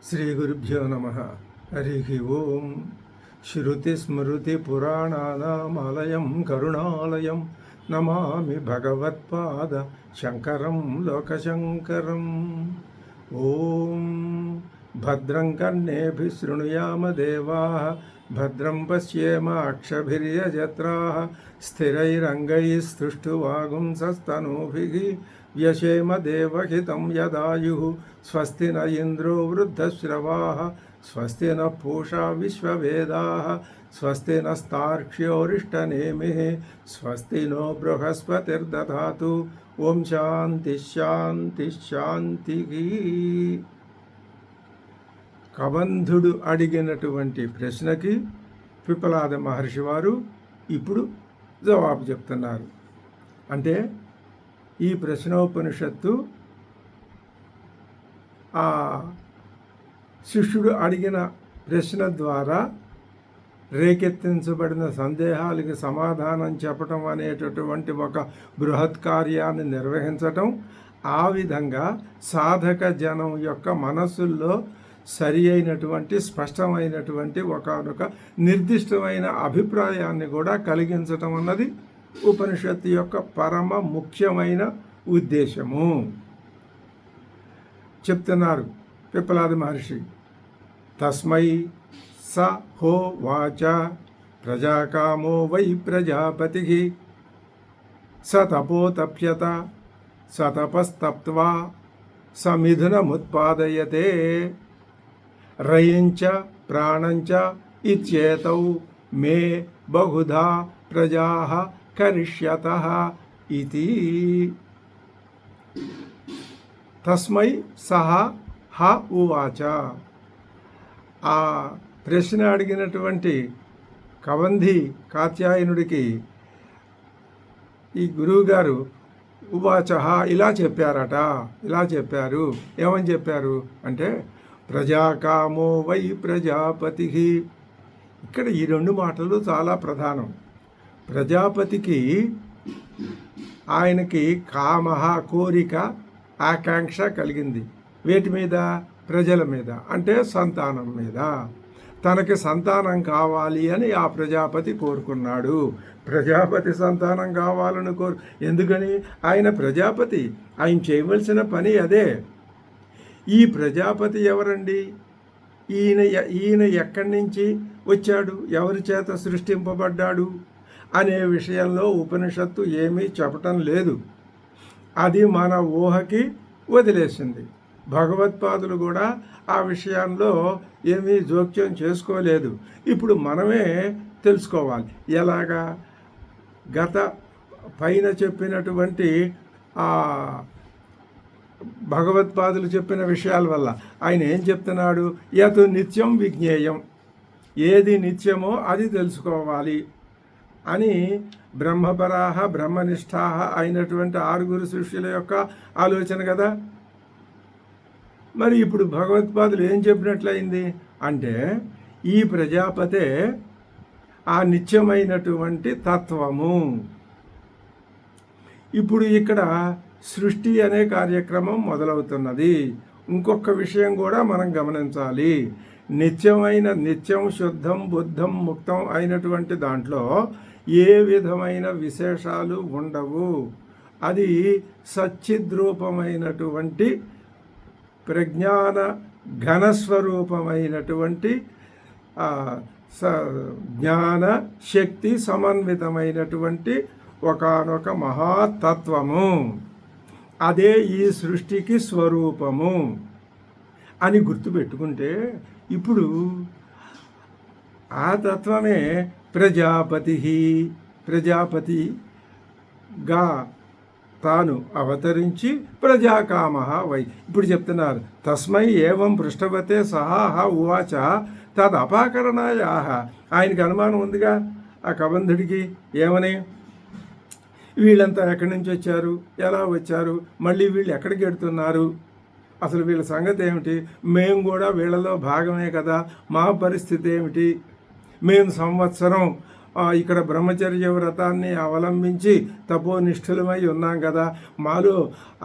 శ్రీగురుభ్యో నమ. హరి ఓం. శృతిస్మృతిపురాణానామాలయం కరుణాలయం నమామి భగవత్పాద శంకరం లోకశంకరం. ఓం భద్రం కర్ణేభిः శృణుయామ దేవాः భద్రం పశ్యేమాక్షభిర్యజత్రాः స్థిరైరంగైస్తుష్టువాగుంసస్తనూభిः వ్యశేమ దేవహితం యదాయుః. స్వస్తి న ఇంద్రో వృద్ధశ్రవాः స్వస్తి న పూషా విశ్వవేదాः స్వస్తి నస్తార్క్ష్యోరిష్టనేమిः స్వస్తి నో బృహస్పతిర్దధాతు. ఓం శాంతి శాంతి శాంతి. కబంధుడు అడిగినటువంటి ప్రశ్నకి పిప్పలాద మహర్షి వారు ఇప్పుడు జవాబు చెప్తున్నారు. అంటే ఈ ప్రశ్నోపనిషత్తు ఆ శిష్యుడు అడిగిన ప్రశ్న ద్వారా రేకెత్తించబడిన సందేహాలకి సమాధానం చెప్పటం అనేటటువంటి ఒక బృహత్ కార్యాన్ని నిర్వహించటం, ఆ విధంగా సాధక జనం యొక్క మనస్సుల్లో సరి అయినటువంటి స్పష్టమైనటువంటి ఒకనొక నిర్దిష్టమైన అభిప్రాయాన్ని కూడా కలిగించటం అన్నది ఉపనిషత్తు యొక్క పరమ ముఖ్యమైన ఉద్దేశము చెప్తున్నారు పిప్పలాద మహర్షి. తస్మై స హోవాచ ప్రజాకామో వై ప్రజాపతి స తపోతప్యత స తపస్తప్త్వా సమిథునముత్పాదయతే రయించ ప్రాణంచ ఇత్యేతౌ మే బహుధా ప్రజాః కరిష్యతః ఇతి. తస్మై సహ హ ఉవాచ. ఆ ప్రశ్న అడిగినటువంటి కబంధి కాత్యాయనుడికి ఈ గురువుగారు ఉవాచ ఇలా చెప్పారట, ఇలా చెప్పారు. ఏమని చెప్పారు అంటే ప్రజాకామో వై ప్రజాపతి. ఇక్కడ ఈ రెండు మాటలు చాలా ప్రధానం. ప్రజాపతికి ఆయనకి కామహ కోరిక ఆకాంక్ష కలిగింది. వేటి మీద? ప్రజల మీద, అంటే సంతానం మీద. తనకి సంతానం కావాలి అని ఆ ప్రజాపతి కోరుకున్నాడు. ప్రజాపతి సంతానం కావాలని ఎందుకని? ఆయన ప్రజాపతి, ఆయన చేయవలసిన పని అదే. ఈ ప్రజాపతి ఎవరండి? ఈయన ఎక్కడి నుంచి వచ్చాడు, ఎవరి చేత సృష్టింపబడ్డాడు అనే విషయంలో ఉపనిషత్తు ఏమీ చెప్పటం లేదు. అది మన ఊహకి వదిలేసింది. భగవత్పాదులు కూడా ఆ విషయంలో ఏమీ జోక్యం చేసుకోలేదు. ఇప్పుడు మనమే తెలుసుకోవాలి. ఎలాగా? గత పైన చెప్పినటువంటి ఆ భగవత్పాదులు చెప్పిన విషయాల వల్ల ఆయన ఏం చెప్తున్నాడు? యత్ నిత్యం విజ్ఞేయం, ఏది నిత్యమో అది తెలుసుకోవాలి అని బ్రహ్మపరాహ బ్రహ్మనిష్ఠాహ అయినటువంటి 6 శిష్యుల యొక్క ఆలోచన కదా. మరి ఇప్పుడు భగవత్పాదులు ఏం చెప్పినట్లయింది అంటే ఈ ప్రజాపతే ఆ నిత్యమైనటువంటి తత్వము. ఇప్పుడు ఇక్కడ సృష్టి అనే కార్యక్రమం మొదలవుతున్నది. ఇంకొక విషయం కూడా మనం గమనించాలి. నిత్యం శుద్ధం బుద్ధం ముక్తం అయినటువంటి దాంట్లో ఏ విధమైన విశేషాలు ఉండవు. అది సచ్చిద్రూపమైనటువంటి ప్రజ్ఞాన ఘనస్వరూపమైనటువంటి జ్ఞాన శక్తి సమన్వితమైనటువంటి ఒకానొక మహాతత్వము. అదే ఈ సృష్టికి స్వరూపము అని గుర్తుపెట్టుకుంటే ఇప్పుడు ఆ తత్వమే ప్రజాపతిగా తాను అవతరించి ప్రజాకామ వై. ఇప్పుడు చెప్తున్నారు తస్మై ఏవం పృష్ఠవతే సహా ఉవాచ తద్ అపాకరణాయ. ఆయనకి అనుమానం ఉందిగా ఆ కబంధుడికి. ఏమని? వీళ్ళంతా ఎక్కడి నుంచి వచ్చారు, ఎలా వచ్చారు, మళ్ళీ వీళ్ళు ఎక్కడికి వెడుతున్నారు, అసలు వీళ్ళ సంగతి ఏమిటి, మేము కూడా వీళ్ళలో భాగమే కదా, మా పరిస్థితి ఏమిటి, మేము సంవత్సరం ఇక్కడ బ్రహ్మచర్య వ్రతాన్ని అవలంబించి తపోనిష్ఠులమై ఉన్నాం కదా, మాలో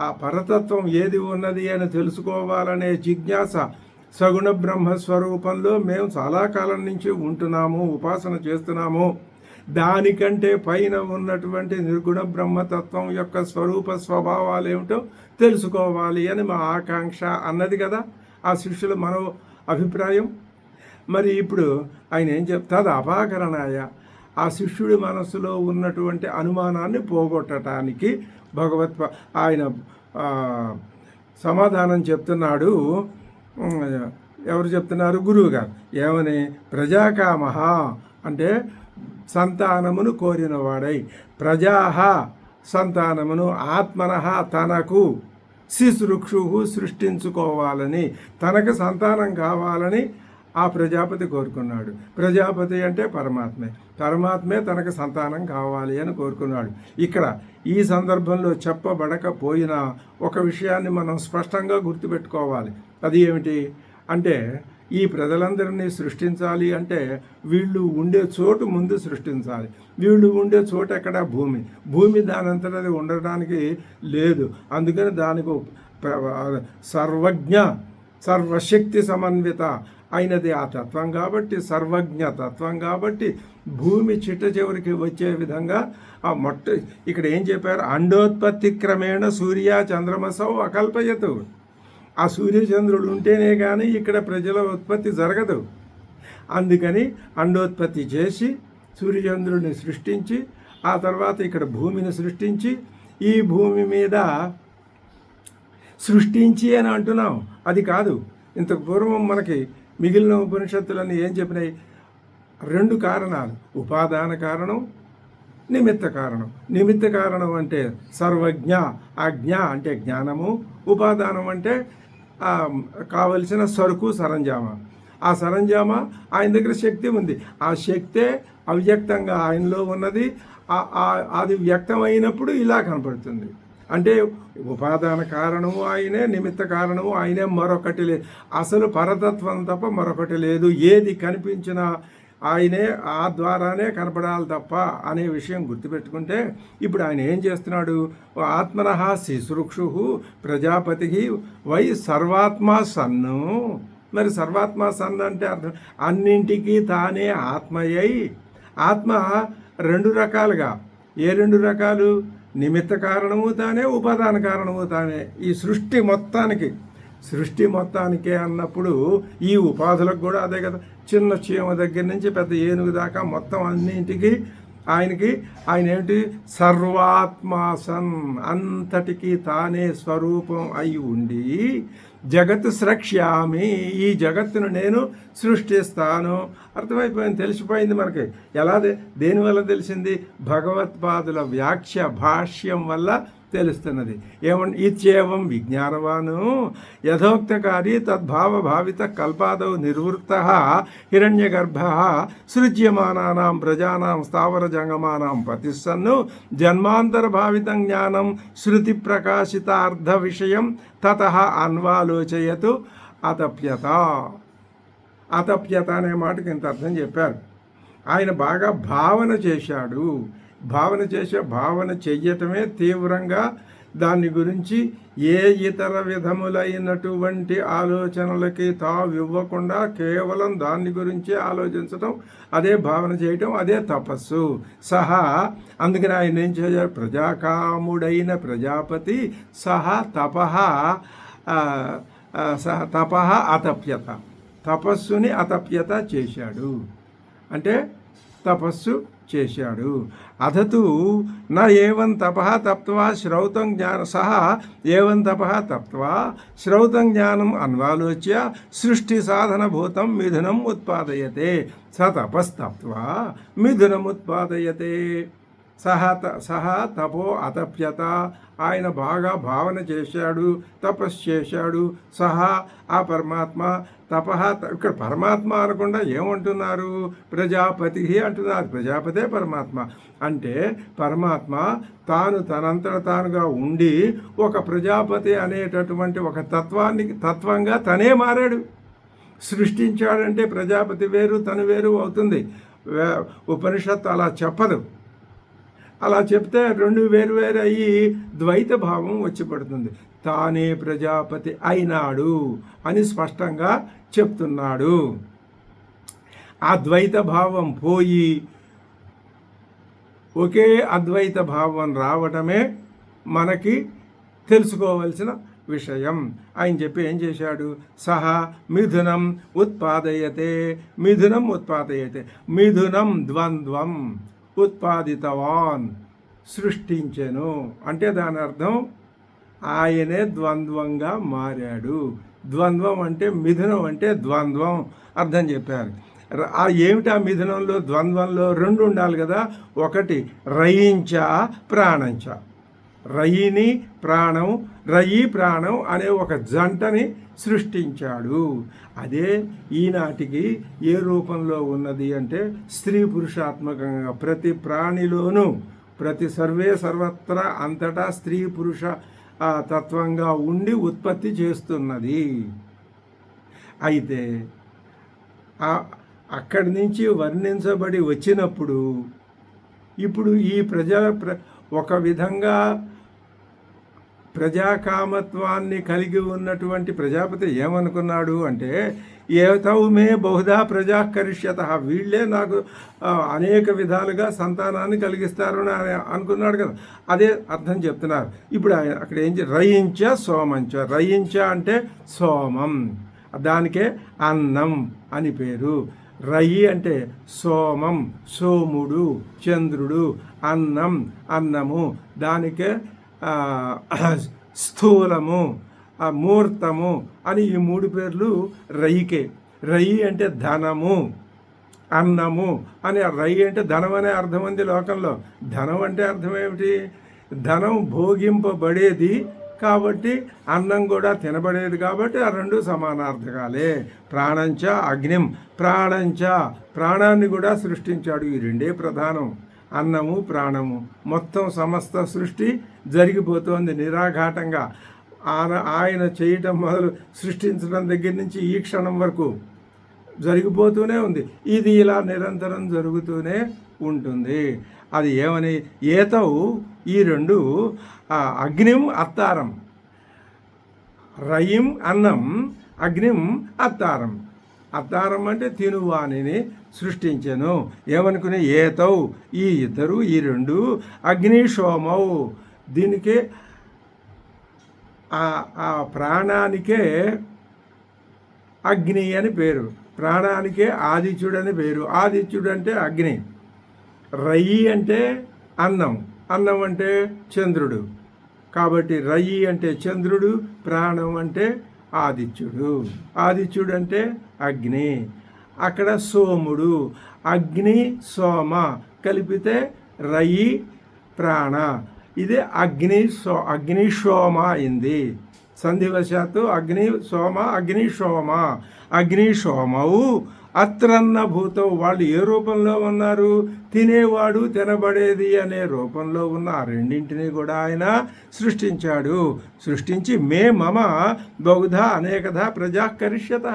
ఆ పరతత్వం ఏది ఉన్నది అని తెలుసుకోవాలనే జిజ్ఞాస సగుణ బ్రహ్మస్వరూపంలో మేము చాలా కాలం నుంచి ఉంటున్నాము, ఉపాసన చేస్తున్నాము. దానికంటే పైన ఉన్నటువంటి నిర్గుణ బ్రహ్మతత్వం యొక్క స్వరూప స్వభావాలు ఏమిటో తెలుసుకోవాలి అని మా ఆకాంక్ష అన్నది కదా ఆ శిష్యుల మనో అభిప్రాయం. మరి ఇప్పుడు ఆయన ఏం చెప్తాది? అపాకరణాయ, ఆ శిష్యుడి మనసులో ఉన్నటువంటి అనుమానాన్ని పోగొట్టడానికి ఆయన సమాధానం చెప్తున్నాడు. ఎవరు చెప్తున్నారు? గురువు గారు. ఏమని? ప్రజాకామః అంటే సంతానమును కోరినవాడై, ప్రజాహ సంతానమును, ఆత్మనః తనకు, శిశృక్షు సృష్టించుకోవాలని, తనకు సంతానం కావాలని ఆ ప్రజాపతి కోరుకున్నాడు. ప్రజాపతి అంటే పరమాత్మే తనకు సంతానం కావాలి అని కోరుకున్నాడు. ఇక్కడ ఈ సందర్భంలో చెప్పబడకపోయినా ఒక విషయాన్ని మనం స్పష్టంగా గుర్తుపెట్టుకోవాలి. అది ఏమిటి అంటే, ఈ ప్రజలందరినీ సృష్టించాలి అంటే వీళ్ళు ఉండే చోటు ముందు సృష్టించాలి. వీళ్ళు ఉండే చోటు ఎక్కడ? భూమి దానంతట అది ఉండడానికి లేదు. అందుకని దానికి సర్వజ్ఞ సర్వశక్తి సమన్విత అయినది ఆ తత్వం కాబట్టి, సర్వజ్ఞ తత్వం కాబట్టి భూమి చిట్ట చివరికి వచ్చే విధంగా ఆ ఇక్కడ ఏం చెప్పారు? అండోత్పత్తి క్రమేణ సూర్య చంద్రమసౌ అకల్పయతు. ఆ సూర్యచంద్రుడు ఉంటేనే కానీ ఇక్కడ ప్రజల ఉత్పత్తి జరగదు. అందుకని అండోత్పత్తి చేసి సూర్యచంద్రుడిని సృష్టించి, ఆ తర్వాత ఇక్కడ భూమిని సృష్టించి, ఈ భూమి మీద సృష్టించి అని అంటున్నాం. అది కాదు. ఇంతకు పూర్వం మనకి మిగిలిన ఉపనిషత్తులన్నీ ఏం చెప్పినాయి? 2 కారణాలు, ఉపాదాన కారణం, నిమిత్త కారణం. నిమిత్త కారణం అంటే సర్వజ్ఞ, అజ్ఞ అంటే జ్ఞానము, ఉపాదానం అంటే కావలసిన సరుకు సరంజామా. ఆ సరంజామా ఆయన దగ్గర శక్తి ఉంది. ఆ శక్తే అవ్యక్తంగా ఆయనలో ఉన్నది. అది వ్యక్తమైనప్పుడు ఇలా కనపడుతుంది. అంటే ఉపాదాన కారణము ఆయనే, నిమిత్త కారణము ఆయనే, మరొకటి లేదు. అసలు పరతత్వం తప్ప మరొకటి లేదు. ఏది కనిపించినా ఆయనే, ఆ ద్వారానే కనపడాలి తప్ప అనే విషయం గుర్తుపెట్టుకుంటే, ఇప్పుడు ఆయన ఏం చేస్తున్నాడు? ఆత్మనః శిశృక్షు ప్రజాపతి వై సర్వాత్మా సన్ను. మరి సర్వాత్మా సన్ అంటే అర్థం అన్నింటికీ తానే ఆత్మయ్యై, ఆత్మ 2 రకాలుగా. ఏ 2 రకాలు? నిమిత్త కారణము తానే, ఉపాదాన కారణము తానే. ఈ సృష్టి మొత్తానికే అన్నప్పుడు ఈ ఉపాధులకు కూడా అదే కదా. చిన్న చీమ దగ్గర నుంచి పెద్ద ఏనుగు దాకా మొత్తం అన్నింటికి ఆయన ఏమిటి? సర్వాత్మాసన్, అంతటికీ తానే స్వరూపం అయి ఉండి, జగత్ స్రక్ష్యామి, ఈ జగత్తును నేను సృష్టిస్తాను. అర్థమైపోయింది, తెలిసిపోయింది మనకి. ఎలా? దేనివల్ల తెలిసింది? భగవత్పాదుల భాష్యం వల్ల తెలుస్తున్నది. ఏమంటే ఇత్యేవం విజ్ఞానవాను యథోక్తకారి తద్భావభావిత కల్పాదౌ నిర్వృత్త హిరణ్యగర్భ సృజ్యమానానాం ప్రజానాం స్థావర జంగమానాం పతిస్సన్ను జన్మాంతరభావితం జ్ఞానం శృతి ప్రకాశితార్థ విషయం తతః అన్వాలోచయతు అతప్యత. అతప్యత అనే మాటకి ఇంత అర్థం చెప్పారు. ఆయన బాగా భావన చేశాడు. భావన చెయ్యటమే తీవ్రంగా దాని గురించి ఏ ఇతర విధములైనటువంటి ఆలోచనలకి తావివ్వకుండా కేవలం దాని గురించే ఆలోచించటం, అదే భావన చేయటం, అదే తపస్సు. అందుకని ఆయన ఏం చేశారు? ప్రజాకాముడైన ప్రజాపతి తపః అతప్యత, తపస్సుని అతప్యత చేశాడు. అంటే తపస్సు చేశాడు. అధతు నా ఏవం తపః తప్త్వా శ్రౌతం జ్ఞానం ఏవం తపః తప్త్వా శ్రౌతం జ్ఞానం అన్వాలోచ్య సృష్టి సాధనభూతం మిథునం ఉత్పాదయతే. స తపస్తప్త్వా మిథునం ఉత్పాదయతే. సహ తపో అతప్యత, ఆయన బాగా భావన చేశాడు, తపస్సు చేశాడు. ఆ పరమాత్మ తపః. ఇక్కడ పరమాత్మ అనకుండా ఏమంటున్నారు? ప్రజాపతి అంటున్నారు. ప్రజాపతే పరమాత్మ. అంటే పరమాత్మ తనంతట తానుగా ఉండి ఒక ప్రజాపతి అనేటటువంటి ఒక తత్వంగా తనే మారాడు. సృష్టించాడంటే ప్రజాపతి వేరు, తను వేరు అవుతుంది. ఉపనిషత్తు అలా చెప్పదు. అలా చెప్తే రెండు వేరు వేరు అయ్యి ద్వైత భావం వచ్చి పడుతుంది. తానే ప్రజాపతి అయినాడు అని స్పష్టంగా చెప్తున్నాడు. ఆ ద్వైత భావం పోయి ఒకే అద్వైత భావం రావటమే మనకి తెలుసుకోవలసిన విషయం. ఆయన చెప్పి ఏం చేశాడు? సహా మిథునం ఉత్పాదయతే, మిథునం ఉత్పాదయతే, మిథునం ద్వంద్వం ఉత్పాదితవాన్, సృష్టించెను అంటే దాని అర్థం ఆయనే ద్వంద్వంగా మారాడు. ద్వంద్వం అంటే మిథునం అంటే ద్వంద్వం అర్థం చెప్పారు. ఏమిటి ఆ మిథునంలో ద్వంద్వంలో? రెండు ఉండాలి కదా. ఒకటి రయించ ప్రాణంచ, రయిని ప్రాణం, రయి ప్రాణం అనే ఒక జంటని సృష్టించాడు. అదే ఈనాటికి ఏ రూపంలో ఉన్నది అంటే స్త్రీ పురుషాత్మకంగా ప్రతి ప్రాణిలోనూ, ప్రతి సర్వే సర్వత్రా అంతటా స్త్రీ పురుష తత్వంగా ఉండి ఉత్పత్తి చేస్తున్నది. అయితే అక్కడి నుంచి వర్ణించబడి వచ్చినప్పుడు ఇప్పుడు ఈ ఒక విధంగా ప్రజాకామత్వాన్ని కలిగి ఉన్నటువంటి ప్రజాపతి ఏమనుకున్నాడు అంటే, ఏతౌ మే బహుధా ప్రజా కరిష్యత, వీళ్ళే నాకు అనేక విధాలుగా సంతానాన్ని కలిగిస్తారు అని అనుకున్నాడు కదా. అదే అర్థం చెప్తున్నారు. ఇప్పుడు అక్కడ ఏం రయించ సోమంచ, రయించ అంటే సోమం, దానికే అన్నం అని పేరు. రయి అంటే సోమం, సోముడు, చంద్రుడు, అన్నం, అన్నము, దానికే స్థూలము, మూర్తము అని ఈ మూడు పేర్లు రయికే. రయి అంటే ధనము, అన్నము అని. రయి అంటే ధనం అనే అర్థం ఉంది లోకంలో. ధనం అంటే అర్థం ఏమిటి? ధనం భోగింపబడేది కాబట్టి అన్నం కూడా తినబడేది కాబట్టి ఆ రెండు సమానార్థకాలే. ప్రాణంచ అగ్నిం, ప్రాణంచ ప్రాణాన్ని కూడా సృష్టించాడు. ఈ రెండే ప్రధానం, అన్నము ప్రాణము. మొత్తం సమస్త సృష్టి జరిగిపోతోంది నిరాఘాటంగా. ఆయన చేయటం మొదలు సృష్టించడం దగ్గర నుంచి ఈ క్షణం వరకు జరిగిపోతూనే ఉంది. ఇది ఇలా నిరంతరం జరుగుతూనే ఉంటుంది. అది ఏమని? ఏతౌ ఈ రెండు, అగ్నిం అత్తారం, రయిం అన్నం, అగ్నిం అత్తారం. అత్తారం అంటే తినువాణిని సృష్టించెను. ఏమనుకునే? ఏతౌ ఈ ఇద్దరు, ఈ రెండు, అగ్నిశోమౌ, దీనికే ఆ ప్రాణానికే అగ్ని అని పేరు, ప్రాణానికే ఆదిత్యుడు అని పేరు. ఆదిత్యుడు అంటే అగ్ని, రయి అంటే అన్నం, అన్నం అంటే చంద్రుడు. కాబట్టి రయి అంటే చంద్రుడు, ప్రాణం అంటే ఆదిత్యుడు, ఆదిత్యుడు అంటే అగ్ని. అక్కడ సోముడు, అగ్ని సోమ కలిపితే రయి ప్రాణ. ఇది అగ్నిశోమ అయింది. సంధివశాత్తు అగ్నిశోమవు అత్రన్న భూతం. వాళ్ళు ఏ రూపంలో ఉన్నారు? తినేవాడు, తినబడేది అనే రూపంలో ఉన్న ఆ రెండింటినీ కూడా ఆయన సృష్టించాడు. సృష్టించి మే మమ బహుధా అనేకధా ప్రజా కరిష్యత,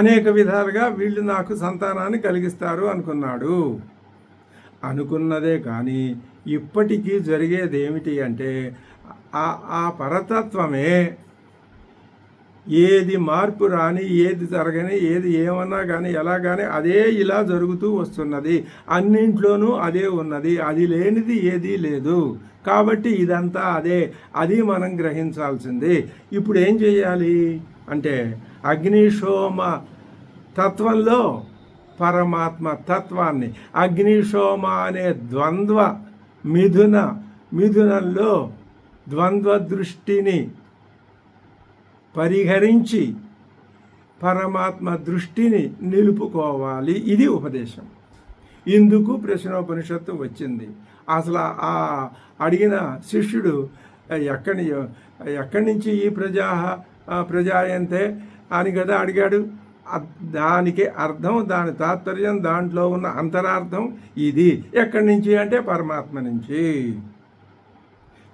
అనేక విధాలుగా వీళ్ళు నాకు సంతానాన్ని కలిగిస్తారు అనుకున్నాడు. అనుకున్నదే కానీ ఇప్పటికీ జరిగేది ఏమిటి అంటే ఆ పరతత్వమే ఏది మార్పు రాని, ఏది జరగని, ఏది ఏమన్నా కానీ ఎలా కానీ అదే ఇలా జరుగుతూ వస్తున్నది. అన్నింట్లోనూ అదే ఉన్నది, అది లేనిది ఏదీ లేదు. కాబట్టి ఇదంతా అదే, అది మనం గ్రహించాల్సింది. ఇప్పుడు ఏం చేయాలి అంటే అగ్నిశోమ తత్వంలో పరమాత్మ తత్వాన్ని, అగ్నిశోమ అనే ద్వంద్వ మిథునంలో ద్వంద్వ దృష్టిని పరిహరించి పరమాత్మ దృష్టిని నిలుపుకోవాలి. ఇది ఉపదేశం. ఇందుకు ప్రశ్నోపనిషత్తు వచ్చింది. అసలు ఆ అడిగిన శిష్యుడు ఎక్కడి నుంచి ఈ ప్రజాయంతే అని కదా అడిగాడు. దానికి అర్థం, దాని తాత్పర్యం, దాంట్లో ఉన్న అంతరార్థం ఇది. ఎక్కడి నుంచి అంటే పరమాత్మ నుంచి.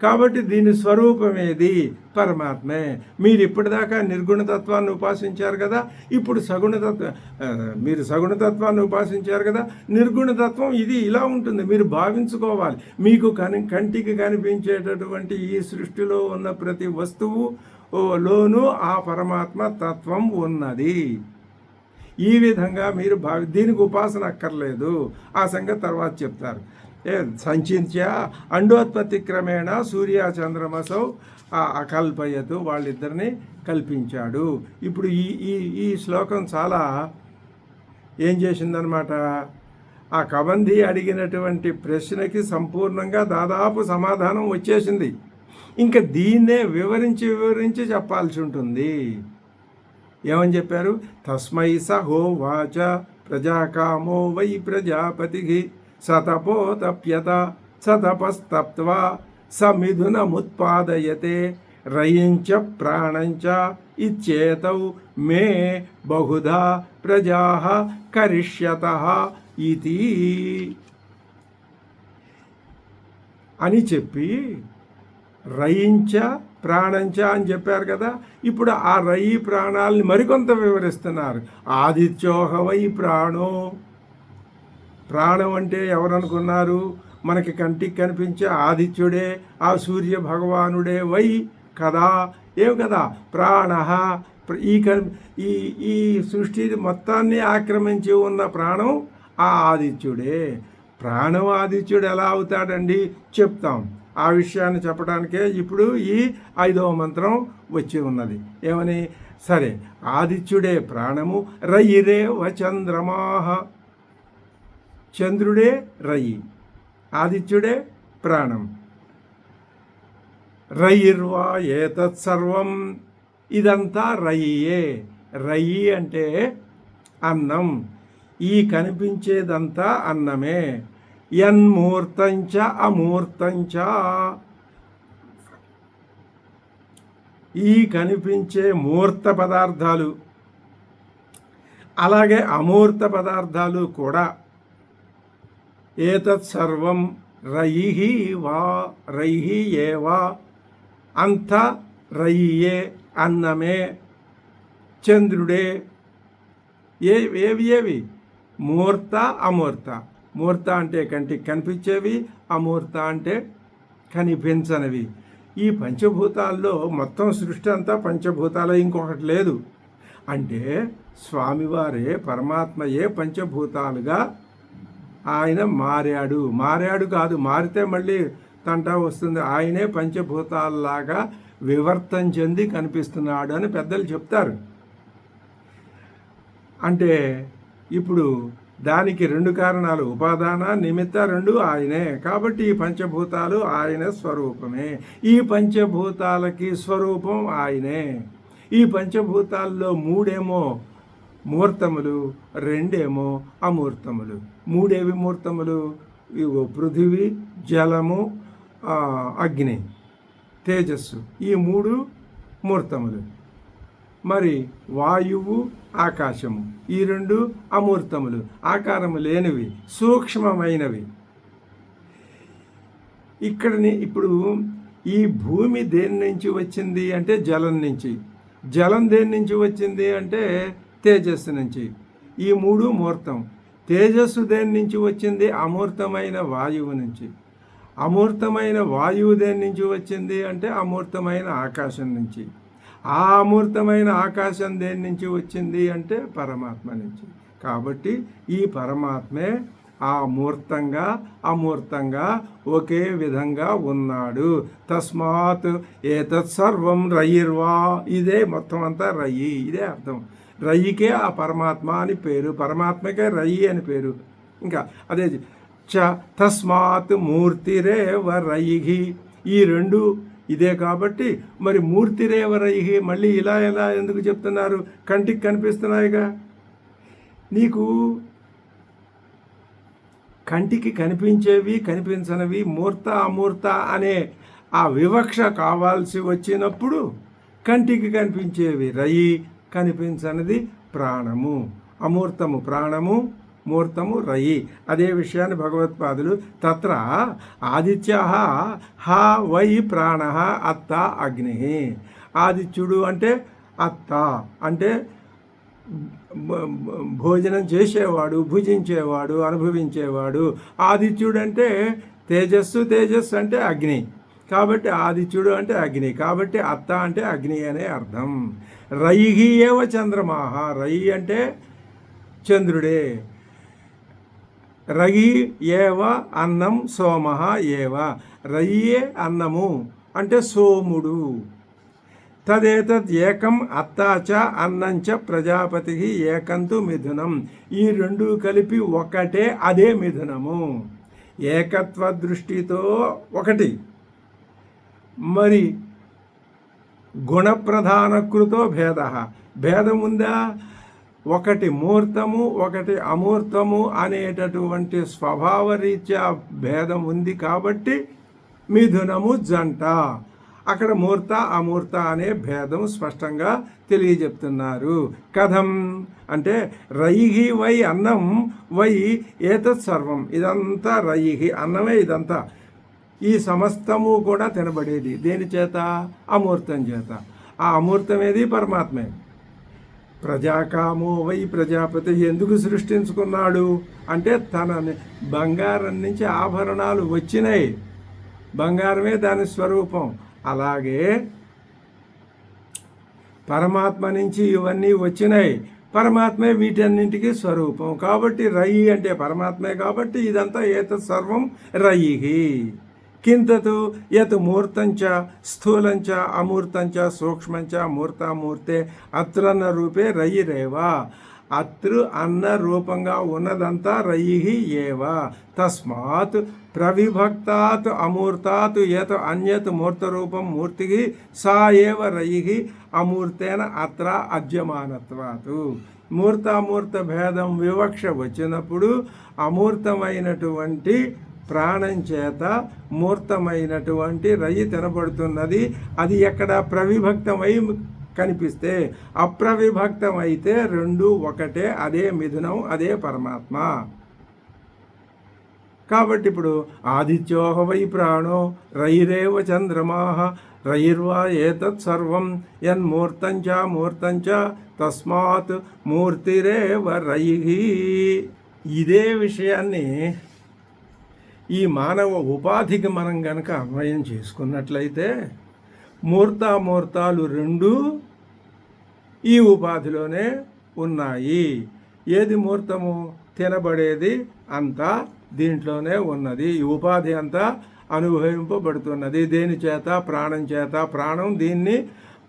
కాబట్టి దీని స్వరూపమేది? పరమాత్మే. మీరు ఇప్పటిదాకా నిర్గుణతత్వాన్ని ఉపాసించారు కదా, ఇప్పుడు మీరు సగుణతత్వాన్ని ఉపాసించారు కదా, నిర్గుణతత్వం ఇది ఇలా ఉంటుంది, మీరు భావించుకోవాలి. మీకు కంటికి కనిపించేటటువంటి ఈ సృష్టిలో ఉన్న ప్రతి వస్తువు లోనూ ఆ పరమాత్మ తత్వం ఉన్నది. ఈ విధంగా మీరు దీనికి ఉపాసన అక్కర్లేదు. ఆ సంగతి తర్వాత చెప్తారు. సంచింత్య అండోత్పత్తి క్రమేణ సూర్య చంద్రమసౌ అకల్పయతు, వాళ్ళిద్దరిని కల్పించాడు. ఇప్పుడు ఈ శ్లోకం చాలా ఏం చేసిందనమాట, ఆ కబంధి అడిగినటువంటి ప్రశ్నకి సంపూర్ణంగా దాదాపు సమాధానం వచ్చేసింది. ఇంకా దీన్నే వివరించి చెప్పాల్సి ఉంటుంది. ఏమని చెప్పారు? తస్మై సహోవాచ ప్రజాకామో వై ప్రజాపతి సతపోతప్యత సతపస్తప్త్వా సమిథునముత్పాదయతే రయించ ప్రాణంచ ఇచ్చేతౌ మే బహుధా ప్రజా కరిష్యతః ఇతి అని చెప్పి రయించ ప్రాణంచ అని చెప్పారు కదా. ఇప్పుడు ఆ రయి ప్రాణాలని మరికొంత వివరిస్తున్నారు. ఆదిత్యోహవై ప్రాణో, ప్రాణం అంటే ఎవరనుకున్నారు? మనకి కంటికి కనిపించే ఆదిత్యుడే, ఆ సూర్య భగవానుడే. వై కదా, ఏం కదా, ప్రాణ ఈ సృష్టి మొత్తాన్ని ఆక్రమించి ఉన్న ప్రాణం ఆ ఆదిత్యుడే. ప్రాణం ఆదిత్యుడు ఎలా అవుతాడండి? చెప్తాం. ఆ విషయాన్ని చెప్పడానికే ఇప్పుడు ఈ 5వ మంత్రం వచ్చి ఉన్నది. ఏమని? సరే, ఆదిత్యుడే ప్రాణము, రయిరే వచంద్రమాహ, చంద్రుడే రయి, ఆదిత్యుడే ప్రాణం. రయిర్వా ఏతత్సర్వం, ఇదంతా రయియే. రయి అంటే అన్నం, ఈ కనిపించేదంతా అన్నమే. యన్మూర్తంచ అమూర్తంచ, ఈ కనిపించే మూర్త పదార్థాలు అలాగే అమూర్త పదార్థాలు కూడా. ఏతత్ సర్వం రయిహి వా రయిహి ఏవా, అంత రయియే, అన్నమే, చంద్రుడే. ఏవి? మూర్త అమూర్త. మూర్త అంటే కంటికి కనిపించేవి, అమూర్త అంటే కనిపించనివి. ఈ పంచభూతాల్లో మొత్తం సృష్టి అంతా పంచభూతాలే, ఇంకొకటి లేదు. అంటే స్వామివారే, పరమాత్మయే పంచభూతాలుగా ఆయన మారాడు కాదు, మారితే మళ్ళీ తంటా వస్తుంది. ఆయనే పంచభూతాలలాగా వివర్తం చెంది కనిపిస్తున్నాడు అని పెద్దలు చెప్తారు. అంటే ఇప్పుడు దానికి 2 కారణాలు, ఉపాదాన నిమిత్త, 2 ఆయనే. కాబట్టి ఈ పంచభూతాలు ఆయన స్వరూపమే. ఈ పంచభూతాలకి స్వరూపం ఆయనే. ఈ పంచభూతాల్లో 3 మూర్తములు, 2 అమూర్తములు. 3 మూర్తములు? ఇగో పృథివీ, జలము, అగ్ని, తేజస్సు, ఈ 3 మూర్తములు. మరి వాయువు, ఆకాశము, ఈ 2 అమూర్తములు, ఆకారము లేనివి, సూక్ష్మమైనవి. ఇప్పుడు ఈ భూమి దేని నుంచి వచ్చింది అంటే జలం నుంచి, జలం దేని నుంచి వచ్చింది అంటే తేజస్సు నుంచి. ఈ 3 మూర్తం. తేజస్సు దేని నుంచి వచ్చింది? అమూర్తమైన వాయువు నుంచి. అమూర్తమైన వాయువు దేని నుంచి వచ్చింది అంటే అమూర్తమైన ఆకాశం నుంచి. ఆ అమూర్తమైన ఆకాశం దేని నుంచి వచ్చింది అంటే పరమాత్మ నుంచి. కాబట్టి ఈ పరమాత్మే ఆ మూర్తంగా అమూర్తంగా ఒకే విధంగా ఉన్నాడు. తస్మాత్ ఏతత్ సర్వం రయిర్వా, ఇదే మొత్తం అంతా రయి, ఇదే అర్థం. రయికే ఆ పరమాత్మ అని పేరు, పరమాత్మకే రయి అని పేరు. ఇంకా అదే తస్మాత్ మూర్తిరేవ రయిహి, ఈ 2 ఇదే. కాబట్టి మరి మూర్తిరేవ రయిహి మళ్ళీ ఇలా ఎందుకు చెప్తున్నారు? కంటికి కనిపిస్తున్నాయిగా. నీకు కంటికి కనిపించేవి, కనిపించనివి, మూర్త అమూర్త అనే ఆ వివక్ష కావాల్సి వచ్చినప్పుడు కంటికి కనిపించేవి రయి, కనిపించనిది ప్రాణము. అమూర్తము ప్రాణము, మూర్తము రయి. అదే విషయాన్ని భగవత్పాదులు తత్ర ఆదిత్య హ వై ప్రాణ అత్త అగ్ని. ఆదిత్యుడు అంటే అత్త అంటే భోజనం చేసేవాడు, భుజించేవాడు, అనుభవించేవాడు. ఆదిత్యుడు అంటే తేజస్సు, తేజస్సు అంటే అగ్ని. కాబట్టి ఆదిత్యుడు అంటే అగ్ని, కాబట్టి అత్త అంటే అగ్ని అనే అర్థం. రయిహి ఏవ చంద్రమాహ. రయి అంటే చంద్రుడే. రయి ఏవ అన్నం సోమః ఏవ. రయ్యే అన్నము అంటే సోముడు. తదేతద్ ఏకం అత్తాచ అన్నంచ ప్రజాపతి ఏకంతు మిథునం. ఈ రెండు కలిపి ఒకటే, అదే మిథునము. ఏకత్వ దృష్టితో ఒకటి, మరి గుణప్రధానకృతో భేద. భేదం ఉందా? ఒకటి మూర్తము, ఒకటి అమూర్తము అనేటటువంటి స్వభావరీత్యా భేదం ఉంది కాబట్టి మిథునము జంట. అక్కడ మూర్త అమూర్త అనే భేదం స్పష్టంగా తెలియజెప్తున్నారు. కథం అంటే రయిహి వై అన్నం వై ఏతత్ సర్వం. ఇదంతా రయిహి అన్నమే. ఇదంతా ఈ సమస్తము కూడా తినబడేది దేని చేత? అమూర్తం చేత. ఆ అమూర్తమేది పరమాత్మే. ప్రజాకామో వై ప్రజాపతి. ఎందుకు సృష్టించుకున్నాడు అంటే తన బంగారం నుంచి ఆభరణాలు వచ్చినాయి, బంగారమే దాని స్వరూపం. అలాగే పరమాత్మ నుంచి ఇవన్నీ వచ్చినాయి, పరమాత్మే వీటన్నింటికి స్వరూపం. కాబట్టి రయి అంటే పరమాత్మే. కాబట్టి ఇదంతా ఏతత్ సర్వం రయిహి. కింతతు యత్ మూర్తంచ స్థూలంచ అమూర్తంచ సూక్ష్మంచ మూర్తామూర్తే అత్రన్న రూపే రయిరేవా. అతృ అన్న రూపంగా ఉన్నదంతా రయిహి ఏవ. తస్మాత్ ప్రవిభక్తాత్ అమూర్తాత్ యత్ అన్యత్ మూర్తరూపం మూర్తికి సా ఏవ రయిహి అమూర్తేన అత్ర అద్యమానత్వాత్. మూర్తామూర్త భేదం వివక్ష వచ్చినప్పుడు అమూర్తమైనటువంటి ప్రాణం చేత మూర్తమైనటువంటి రయి తినబడుతున్నది. అది ఎక్కడ? ప్రవిభక్తమై కనిపిస్తే. అప్రవిభక్తమైతే రెండు ఒకటే, అదే మిథునం, అదే పరమాత్మ. కాబట్టి ఇప్పుడు ఆదిత్యోహ వై ప్రాణో రయిరేవ చంద్రమాః రయిర్వా ఏతత్ సర్వం యన్మూర్తంచ మూర్తంచ తస్మాత్ మూర్తిరేవ రయిః. ఇదే విషయాన్ని ఈ మానవ ఉపాధికి మనం గనక అన్వయం చేసుకున్నట్లయితే మూర్తామూర్తాలు రెండు ఈ ఉపాధిలోనే ఉన్నాయి. ఏది మూర్తము? తినబడేది అంతా దీంట్లోనే ఉన్నది. ఈ ఉపాధి అంతా అనుభవింపబడుతున్నది దేని చేత? ప్రాణం చేత. ప్రాణం దీన్ని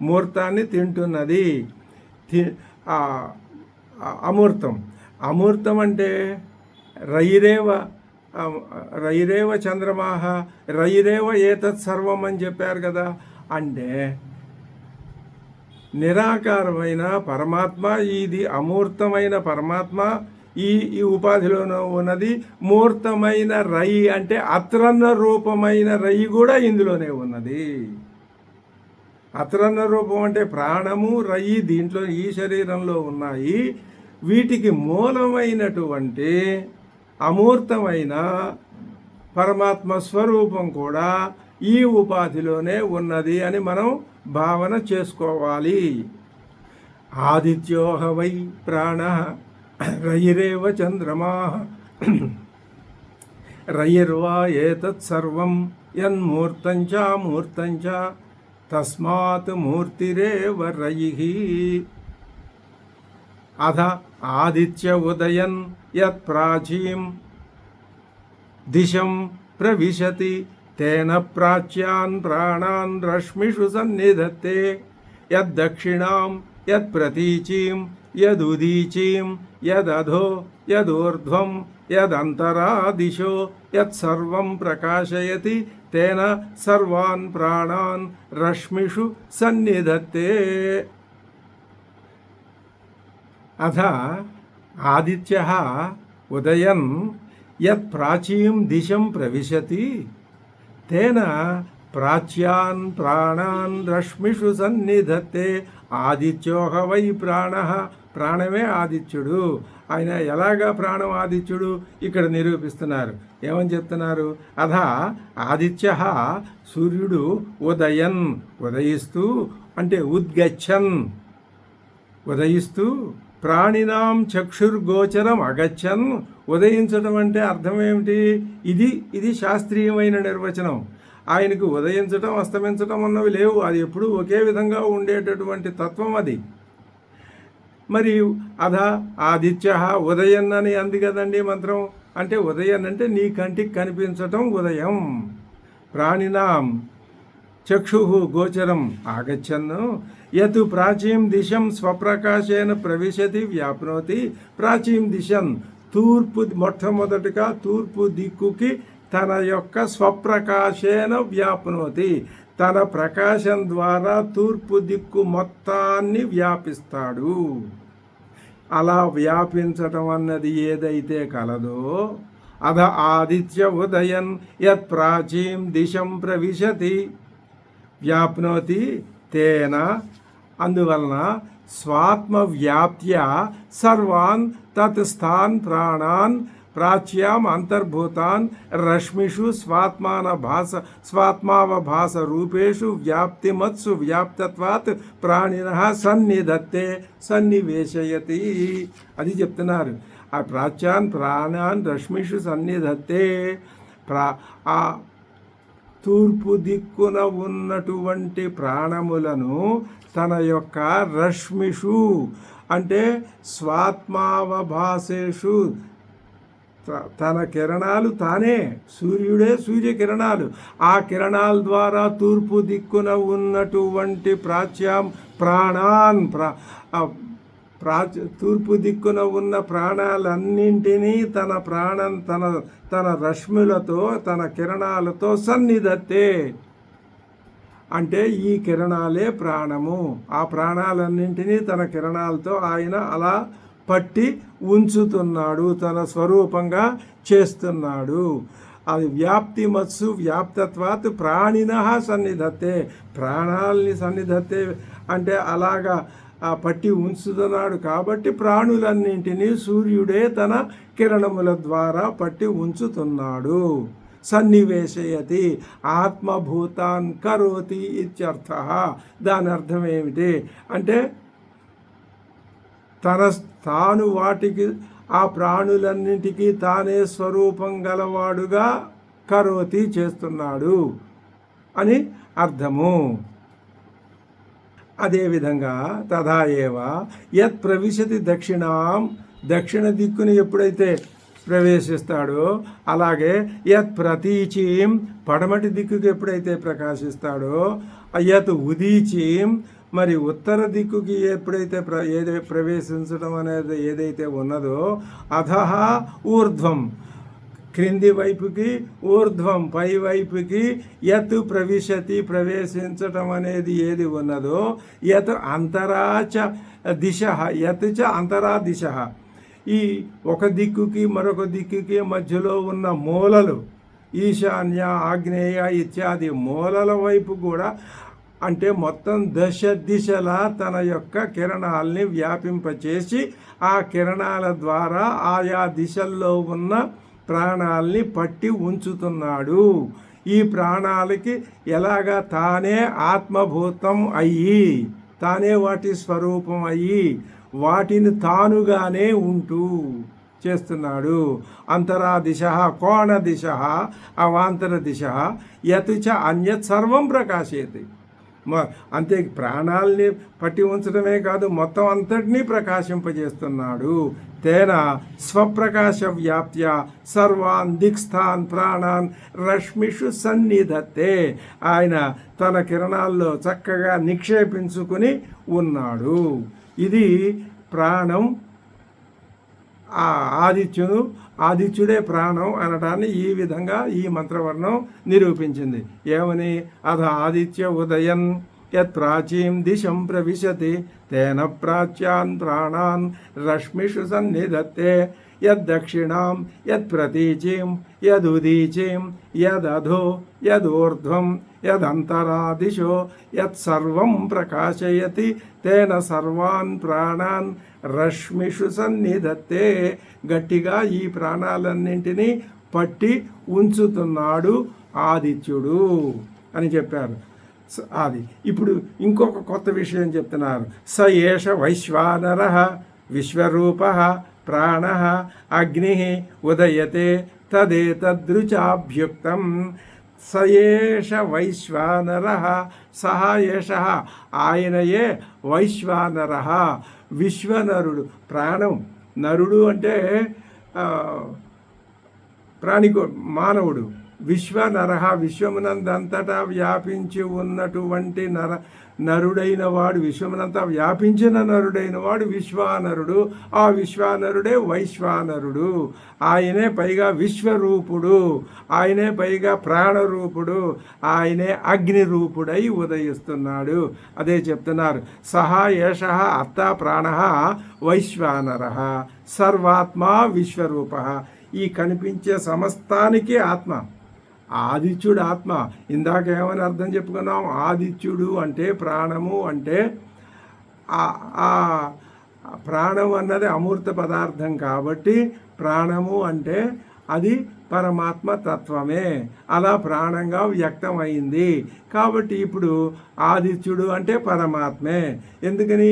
మూర్తాన్ని తింటున్నది. అమూర్తం. అమూర్తం అంటే రయిరేవ చంద్రమాః రయిరేవ ఏతత్ సర్వం అని చెప్పారు కదా. అంటే నిరాకారమైన పరమాత్మ, ఇది అమూర్తమైన పరమాత్మ ఈ ఉపాధిలోనూ ఉన్నది. మూర్తమైన రయి అంటే అత్రన్న రూపమైన రయి కూడా ఇందులోనే ఉన్నది. అత్రన్న రూపం అంటే ప్రాణము, రయి దీంట్లో ఈ శరీరంలో ఉన్నాయి. వీటికి మూలమైనటువంటి అమూర్తమైన పరమాత్మ స్వరూపం కూడా ఈ ఉపాధిలోనే ఉన్నది అని మనం భావన చేసుకోవాలి. ఆదిత్యోహ వై ప్రాణ రయిరేవ చంద్రమాః రయిర్వా ఏతత్ సర్వం యన్మూర్తంచ మూర్తంచ తస్మాత్ మూర్తిరేవ రయిః. అథ ఆదిత్య ఉదయన్ యత్ ప్రాచీం దిశం ప్రవిశతి తేన ప్రాచ్యాన్ ప్రాణాన్ రశ్మిషు సన్నిధత్తే యద్దక్షిణాం యత్ప్రతీచీం యదుదీచీం యదధో యదూర్ధ్వం యదంతరా దిశో యత్సర్వం ప్రకాశయతి తేన సర్వాన్ ప్రాణాన్ రశ్మిషు సన్నిధత్తే. అథ ఆదిత్యః ఉదయన్ యత్ ప్రాచీం దిశం ప్రవిశతి తేన ప్రాచ్యాన్ ప్రాణాన్ రశ్మిషు సన్నిధత్తే. ఆదిత్యోహ వై ప్రాణః ప్రాణమే ఆదిత్యుడు. ఆయన ఎలాగా ప్రాణం ఆదిత్యుడు ఇక్కడ నిరూపిస్తున్నారు. ఏమని చెప్తున్నారు? అధ ఆదిత్య సూర్యుడు ఉదయన్ ఉదయిస్తూ అంటే ఉద్గచ్చన్ ఉదయిస్తూ ప్రాణినాం చక్షుర్గోచరం అగచ్చన్ ఉదయించడం అంటే అర్థం ఏమిటి? ఇది శాస్త్రీయమైన నిర్వచనం. ఆయనకు ఉదయించటం అస్తమించటం అన్నవి లేవు. అది ఎప్పుడూ ఒకే విధంగా ఉండేటటువంటి తత్వం అది. మరి అధ ఆదిత్య ఉదయన్ అని అంది కదండి మంత్రం. అంటే ఉదయన్ అంటే నీ కంటికి కనిపించటం ఉదయం. ప్రాణినాం చక్షు గోచరం ఆగచ్చన్ను యత్ ప్రాచీం దిశం స్వప్రకాశేన ప్రవిశతి వ్యాప్నోతి. ప్రాచీం దిశం తూర్పు, మొట్టమొదటిగా తూర్పు దిక్కుకి తన యొక్క స్వప్రకాశేన వ్యాప్నోతి, తన ప్రకాశం ద్వారా తూర్పు దిక్కు మొత్తాన్ని వ్యాపిస్తాడు. అలా వ్యాపించటం అన్నది ఏదైతే కలదో అధ ఆదిత్య ఉదయన్ యత్ ప్రాచీం దిశం ప్రవిశతి వ్యాప్నోతి తేన అందువలన స్వాత్మ వ్యాప్య సర్వాన్ తత్ స్థాన్ ప్రాణాన్ ప్రాచ్యాం అంతర్భూతాన్ రశ్మిషు స్వాత్మావభాస రూపేషు వ్యాప్తిమత్సు వ్యాప్తత్వాత్ ప్రాణినః సన్నిధత్తే సన్నివేశయతి. అది చెప్తున్నారు. ఆ ప్రాచ్యాన్ ప్రాణాన్ రశ్మిషు సన్నిధత్తే. ఆ తూర్పు దిక్కున ఉన్నటువంటి ప్రాణములను తన యొక్క రశ్మిషు అంటే స్వాత్మావభాసేషు తన కిరణాలు తానే, సూర్యుడే సూర్యకిరణాలు. ఆ కిరణాల ద్వారా తూర్పు దిక్కున ఉన్నటువంటి ప్రాణాన్ తూర్పు దిక్కున ఉన్న ప్రాణాలన్నింటినీ తన రశ్ములతో తన కిరణాలతో సన్నిధత్తే. అంటే ఈ కిరణాలే ప్రాణము. ఆ ప్రాణాలన్నింటినీ తన కిరణాలతో ఆయన అలా పట్టి ఉంచుతున్నాడు, తన స్వరూపంగా చేస్తున్నాడు. అది వ్యాప్తిమత్సు వ్యాప్తత్వాత్ ప్రాణినః సన్నిధత్తే. ప్రాణాలని సన్నిధత్తే అంటే అలాగా పట్టి ఉంచుతున్నాడు కాబట్టి ప్రాణులన్నింటినీ సూర్యుడే తన కిరణముల ద్వారా పట్టి ఉంచుతున్నాడు. సన్నివేశయతి ఆత్మభూతాన్ కరోతి ఇత్యర్థ. దాని అర్థం ఏమిటి అంటే తాను వాటికి ఆ ప్రాణులన్నింటికీ తానే స్వరూపం గలవాడుగా కరోతి చేస్తున్నాడు అని అర్థము. అదేవిధంగా తథా ఏవ యత్ ప్రవిశతి దక్షిణాం దక్షిణ దిక్కుని ఎప్పుడైతే ప్రవేశిస్తాడో అలాగే యత్ ప్రతీచీం పడమటి దిక్కుకి ఎప్పుడైతే ప్రకాశిస్తాడో యత్ ఉదీచీం మరి ఉత్తర దిక్కుకి ఎప్పుడైతే ప్రవేశించడం అనేది ఏదైతే ఉన్నదో అధః ఊర్ధ్వం క్రింది వైపుకి ఊర్ధ్వం పై వైపుకి యత్ ప్రవేశించటం అనేది ఏది ఉన్నదో యత్ అంతరాచ దిశ యత్ చ అంతరా దిశ. ఈ ఒక దిక్కుకి మరొక దిక్కుకి మధ్యలో ఉన్న మూలలు ఈశాన్య ఆగ్నేయ ఇత్యాది మూలల వైపు కూడా అంటే మొత్తం దిశలా తన యొక్క కిరణాలని వ్యాపింపచేసి ఆ కిరణాల ద్వారా ఆయా దిశల్లో ఉన్న ప్రాణాలని పట్టి ఉంచుతున్నాడు. ఈ ప్రాణాలకి ఎలాగా తానే ఆత్మభూతం అయ్యి తానే వాటి స్వరూపం అయ్యి వాటిని తానుగానే ఉంటూ చేస్తున్నాడు. అంతరా దిశ కోణ దిశ అవాంతర దిశ యత్ చ అన్యత్ సర్వం ప్రకాశయతి. అంతే ప్రాణాలని పట్టి ఉంచడమే కాదు మొత్తం అంతటినీ ప్రకాశింపజేస్తున్నాడు. తేన స్వప్రకాశ వ్యాప్య సర్వాన్ దిక్స్థాన్ ప్రాణాన్ రశ్మిషు సన్నిధత్తే. ఆయన తన కిరణాల్లో చక్కగా నిక్షేపించుకుని ఉన్నాడు. ఇది ప్రాణం. ఆ ఆదిత్యుడే ప్రాణం అనడాన్ని ఈ విధంగా ఈ మంత్రవర్ణం నిరూపించింది. ఏమని? అధ ఆదిత్య ఉదయన్ యత్ ప్రాచీం దిశం ప్రవిశతి తేన ప్రాచ్యాన్ ప్రాణాన్ రశ్మిషు సన్నిధత్తే యద్దక్షిణాం యత్ప్రతీచీం యదుదీచీం యదధో యదూర్ధ్వం యదంతరాదిశో యత్సర్వం ప్రకాశయతి తేన సర్వాన్ ప్రాణాన్ రశ్మిషు సన్నిధత్తే. గట్టిగా ఈ ప్రాణాలన్నింటినీ పట్టి ఉంచుతున్నాడు ఆదిత్యుడు అని చెప్పారు. అది ఇప్పుడు ఇంకొక కొత్త విషయం చెప్తున్నారు. స ఏష వైశ్వానర విశ్వరూప ప్రాణ అగ్ని ఉదయతే తదేతదృచాభ్యుక్తం. స ఏష వైశ్వానర సహ ఏష ఆయనయే వైశ్వానర విశ్వనరుడు. ప్రాణం నరుడు అంటే మానవుడు. విశ్వనర విశ్వమునందంతటా వ్యాపించి ఉన్నటువంటి నరుడైన వాడు, విశ్వమునంతా వ్యాపించిన నరుడైన వాడు విశ్వానరుడు. ఆ విశ్వానరుడే వైశ్వానరుడు. ఆయనే పైగా విశ్వరూపుడు, ఆయనే పైగా ప్రాణరూపుడు, ఆయనే అగ్నిరూపుడై ఉదయిస్తున్నాడు. అదే చెప్తున్నారు. సహా ఏష అత్త ప్రాణ వైశ్వానర సర్వాత్మా విశ్వరూప. ఈ కనిపించే సమస్తానికి ఆత్మ. ఆదిత్యుడు ఆత్మ. ఇందాక ఏమని అర్థం చెప్పుకున్నాం? ఆదిత్యుడు అంటే ప్రాణము అంటే ఆ ప్రాణం అన్నది అమూర్త పదార్థం కాబట్టి ప్రాణము అంటే అది పరమాత్మ తత్వమే. అలా ప్రాణంగా వ్యక్తమైంది కాబట్టి ఇప్పుడు ఆదిత్యుడు అంటే పరమాత్మే. ఎందుకని?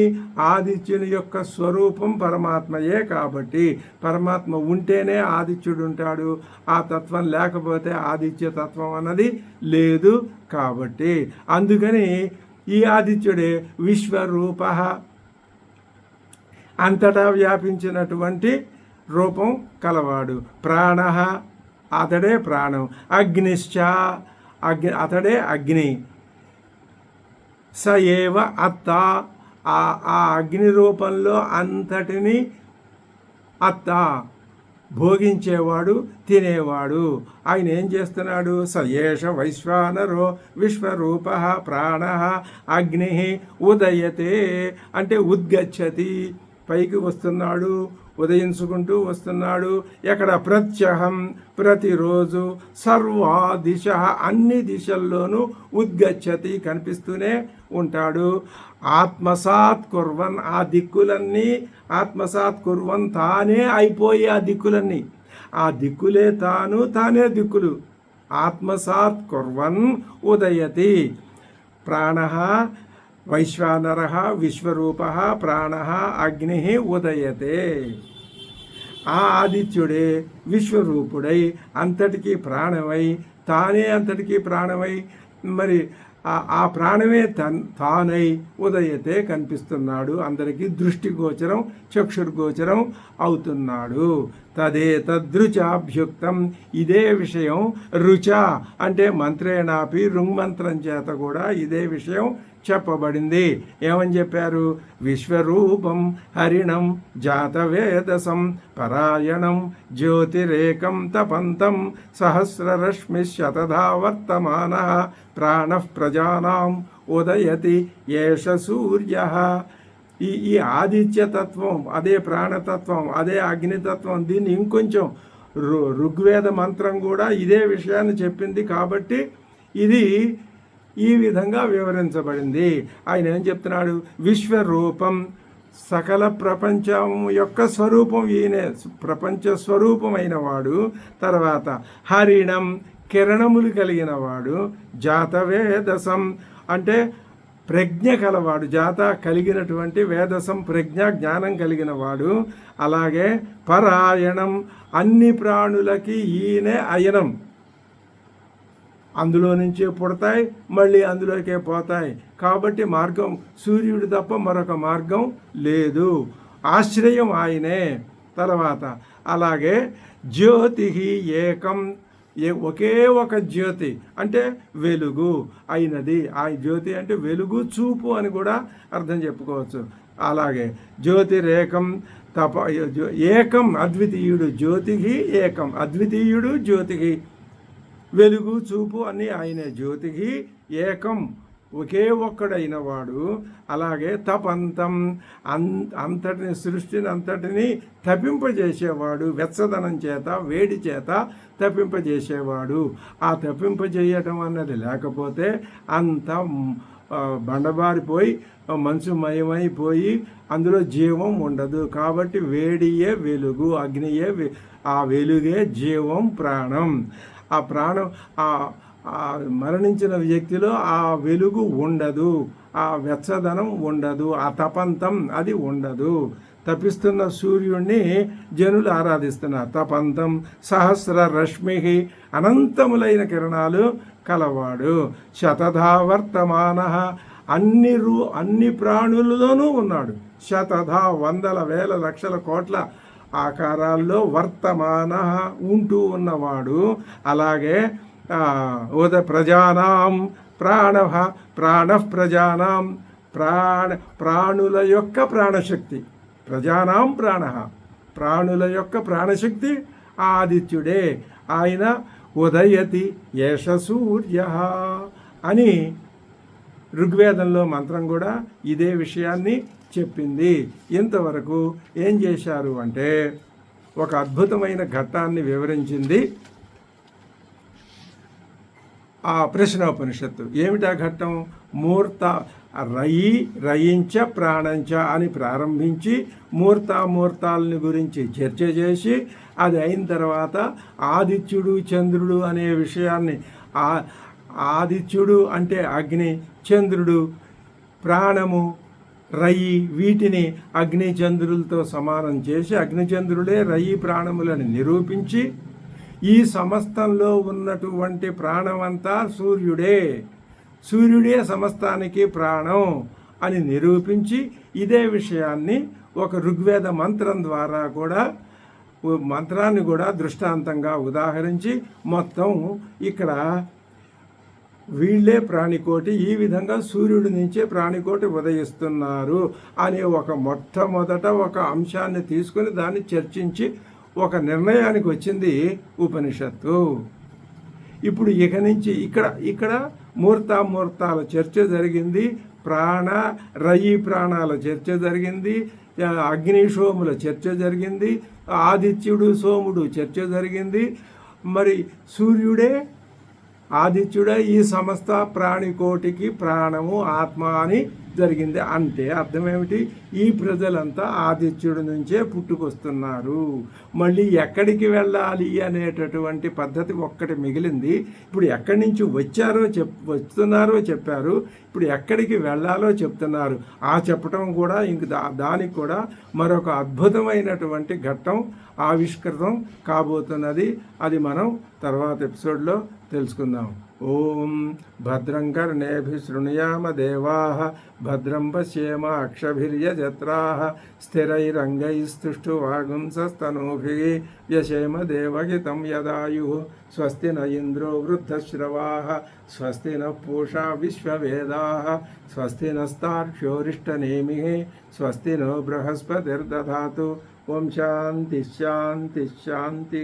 ఆదిత్యుని యొక్క స్వరూపం పరమాత్మయే కాబట్టి పరమాత్మ ఉంటేనే ఆదిత్యుడు ఉంటాడు. ఆ తత్వం లేకపోతే ఆదిత్య తత్వం అన్నది లేదు కాబట్టి అందుకని ఈ ఆదిత్యుడే విశ్వరూప, అంతటా వ్యాపించినటువంటి రూపం కలవాడు. ప్రాణ అతడే ప్రాణం. అగ్నిశ్చ అతడే అగ్ని. స ఏవ అత్త ఆ అగ్ని రూపంలో అంతటిని అత్త భోగించేవాడు, తినేవాడు. ఆయన ఏం చేస్తున్నాడు? స ఏష వైశ్వానరో విశ్వరూప ప్రాణ అగ్ని ఉదయతే అంటే ఉద్గచ్చతి, పైకి వస్తున్నాడు, ఉదయించుకుంటూ వస్తున్నాడు. ఎక్కడ? ప్రత్యహం ప్రతిరోజు సర్వాదిశ అన్ని దిశల్లోనూ ఉద్గచ్చతి కనిపిస్తూనే ఉంటాడు. ఆత్మసాత్ కుర్వన్ ఆ దిక్కులన్నీ ఆత్మసాత్ కుర్వన్ తానే అయిపోయి ఆ దిక్కులన్నీ ఆ దిక్కులే తాను, తానే దిక్కులు. ఆత్మసాత్ కుర్వన్ ఉదయతి. ప్రాణ వైశ్వానర విశ్వరూప ప్రాణ అగ్ని ఉదయతే. ఆ ఆదిత్యుడే విశ్వరూపుడై అంతటికీ ప్రాణమై తానే అంతటికీ ప్రాణమై మరి ఆ ప్రాణమే తానై ఉదయతే కనిపిస్తున్నాడు. అందరికీ దృష్టిగోచరం చక్షుర్గోచరం అవుతున్నాడు. తదేతదృచాభ్యుక్తం ఇదే విషయం రుచ అంటే మంత్రేణాపి రుంగ్మంత్రం చేత కూడా ఇదే విషయం చెప్పబడింది. ఏమని చెప్పారు? విశ్వరూపం హరిణం జాతవేదసం పరాయణం జ్యోతిరేకం తపంతం సహస్రరశ్మి శతధా వర్తమాన ప్రాణ ప్రజానాం ఉదయతి ఏష సూర్య. ఈ ఆదిత్యతత్వం, అదే ప్రాణతత్వం, అదే అగ్నితత్వం. దీన్ని ఇంకొంచెం ఋగ్వేద మంత్రం కూడా ఇదే విషయాన్ని చెప్పింది కాబట్టి ఇది ఈ విధంగా వివరించబడింది. ఆయన ఏం చెప్తున్నాడు? విశ్వరూపం సకల ప్రపంచం యొక్క స్వరూపం ఈయనే, ప్రపంచ స్వరూపమైన వాడు. తర్వాత హరిణం కిరణములు కలిగిన వాడు. జాతవేదసం అంటే ప్రజ్ఞ కలవాడు, జాత కలిగినటువంటి వేదసం ప్రజ్ఞ జ్ఞానం కలిగిన వాడు. అలాగే పరాయణం అన్ని ప్రాణులకి ఈయనే అయనం, అందులో నుంచే పుడతాయి మళ్ళీ అందులోకే పోతాయి కాబట్టి మార్గం సూర్యుడు తప్ప మరొక మార్గం లేదు. ఆశ్రయం ఆయనే. తర్వాత అలాగే జ్యోతి ఏకం ఒకే ఒక జ్యోతి అంటే వెలుగు అయినది. ఆ జ్యోతి అంటే వెలుగు చూపు అని కూడా అర్థం చెప్పుకోవచ్చు. అలాగే జ్యోతిరేకం ఏకం అద్వితీయుడు. జ్యోతికి ఏకం అద్వితీయుడు, జ్యోతికి వెలుగు చూపు అన్నీ ఆయనే. జ్యోతికి ఏకం ఒకే ఒక్కడైన వాడు. అలాగే తపంతం అంతటిని సృష్టిని అంతటిని తప్పింపజేసేవాడు, వెచ్చదనం చేత వేడి చేత తప్పింపజేసేవాడు. ఆ తప్పింపజేయటం అన్నది లేకపోతే అంత బండబారిపోయి మంచుమయమైపోయి అందులో జీవం ఉండదు. కాబట్టి వేడియే వెలుగు, అగ్నియే ఆ వెలుగే జీవం, ప్రాణం. ఆ ప్రాణం మరణించిన వ్యక్తిలో ఆ వెలుగు ఉండదు, ఆ వెచ్చదనం ఉండదు, ఆ తపంతం అది ఉండదు. తపిస్తున్న సూర్యుణ్ణి జనులు ఆరాధిస్తున్నారు. తపంతం సహస్ర రశ్మి, అనంతములైన కిరణాలు కలవాడు. శతధా వర్తమాన, అన్ని ప్రాణులలోనూ ఉన్నాడు. శతధా, వందల వేల లక్షల కోట్ల ఆకారాల్లో వర్తమాన, ఉంటూ ఉన్నవాడు. అలాగే ప్రజానాం ప్రాణ ప్రజానాం, ప్రాణుల యొక్క ప్రాణశక్తి. ప్రజానాం ప్రాణుల యొక్క ప్రాణశక్తి ఆదిత్యుడే. ఆయన ఉదయతి ఏష సూర్య అని ఋగ్వేదంలో మంత్రం కూడా ఇదే విషయాన్ని చెప్పింది. ఇంతవరకు ఏం చేశారు అంటే ఒక అద్భుతమైన ఘట్టాన్ని వివరించింది ఆ ప్రశ్నోపనిషత్తు. ఏమిటా ఘట్టం? రయించ ప్రాణంచ అని ప్రారంభించి మూర్తాలని గురించి చర్చ చేసి, అది అయిన తర్వాత ఆదిత్యుడు చంద్రుడు అనే విషయాన్ని, ఆదిత్యుడు అంటే అగ్ని, చంద్రుడు ప్రాణము, రయి, వీటిని అగ్ని చంద్రులతో సమానం చేసి అగ్నిచంద్రుడే రయి ప్రాణములను నిరూపించి, ఈ సమస్తంలో ఉన్నటువంటి ప్రాణమంతా సూర్యుడే సమస్తానికి ప్రాణం అని నిరూపించి, ఇదే విషయాన్ని ఒక ఋగ్వేద మంత్రాన్ని కూడా దృష్టాంతంగా ఉదాహరించి మొత్తం ఇక్కడ వీళ్ళే ప్రాణికోటి, ఈ విధంగా సూర్యుడి నుంచే ప్రాణికోటి ఉదయిస్తున్నారు అనే మొట్టమొదట ఒక అంశాన్ని తీసుకొని దాన్ని చర్చించి ఒక నిర్ణయానికి వచ్చింది ఉపనిషత్తు. ఇప్పుడు ఇక నుంచి ఇక్కడ మూర్తాల చర్చ జరిగింది, రయి ప్రాణాల చర్చ జరిగింది, అగ్ని సోముల చర్చ జరిగింది, ఆదిత్యుడు సోముడు చర్చ జరిగింది. మరి ఆదిత్యుడే ఈ సమస్త ప్రాణికోటికి ప్రాణము, ఆత్మ అని జరిగింది. అంటే అర్థమేమిటి? ఈ ప్రజలంతా ఆదిత్యుడి నుంచే పుట్టుకొస్తున్నారు. మళ్ళీ ఎక్కడికి వెళ్ళాలి అనేటటువంటి పద్ధతి ఒక్కటి మిగిలింది. ఇప్పుడు ఎక్కడి నుంచి వస్తున్నారో చెప్పారు, ఇప్పుడు ఎక్కడికి వెళ్ళాలో చెప్తున్నారు. చెప్పటం కూడా దానికి కూడా మరొక అద్భుతమైనటువంటి ఘట్టం ఆవిష్కృతం కాబోతున్నది. అది మనం తర్వాత ఎపిసోడ్లో తెలుసుకుందాం. ఓం భద్రం కర్ణేభిः శృణుయామ దేవాः భద్రం పశ్యేమ అక్షభిర్యజత్రాः స్థిరైరంగైస్తుష్టువాగుంసస్తనూభిः వ్యశేమ దేవహితం యదాయుः స్వస్తి న ఇంద్రో వృద్ధశ్రవాः స్వస్తి నః పూషా విశ్వవేదాः స్వస్తి నస్తార్క్ష్యోరిష్టనేమిः స్వస్తి నో బృహస్పతిర్దధాతు. ఓం శాంతి శాంతి శాంతి.